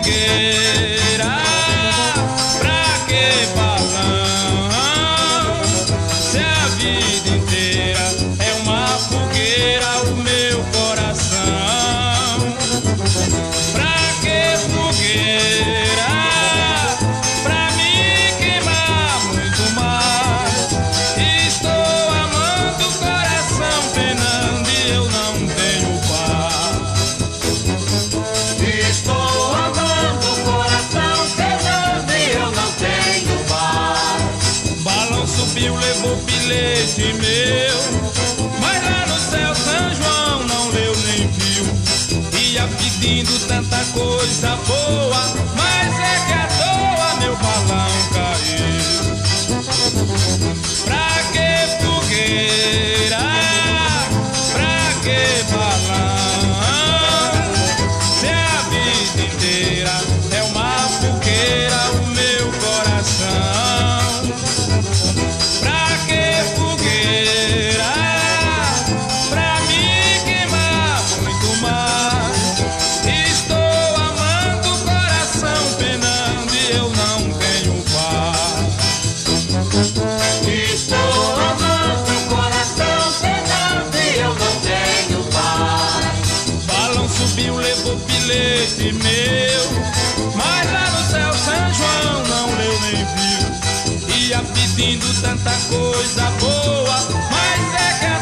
fogueira, pra que balão? Se a vida inteira é uma fogueira o meu coração. Pra que fogueira? Pra me queimar muito mais. Estou amando o coração penando e eu não tenho paz. Estou amando o coração penando e eu não tenho paz. O balão subiu, levou bilhete meu, mas lá no céu São João não leu nem viu. Ia pedindo tanta coisa boa, mas é que à toa meu balão caiu. Pra que fogueira? Pra que balão? Se a vida inteira é uma fogueira o meu coração. Pra que fogueira? Pra me queimar muito mais. Estou amando o coração penando e eu não tenho paz. Estou amando o coração penando e eu não tenho paz. Balão subiu, levou bilhete meu, mas lá no céu São João não leu nem viu. Ia pedindo tanta coisa boa, mas é que a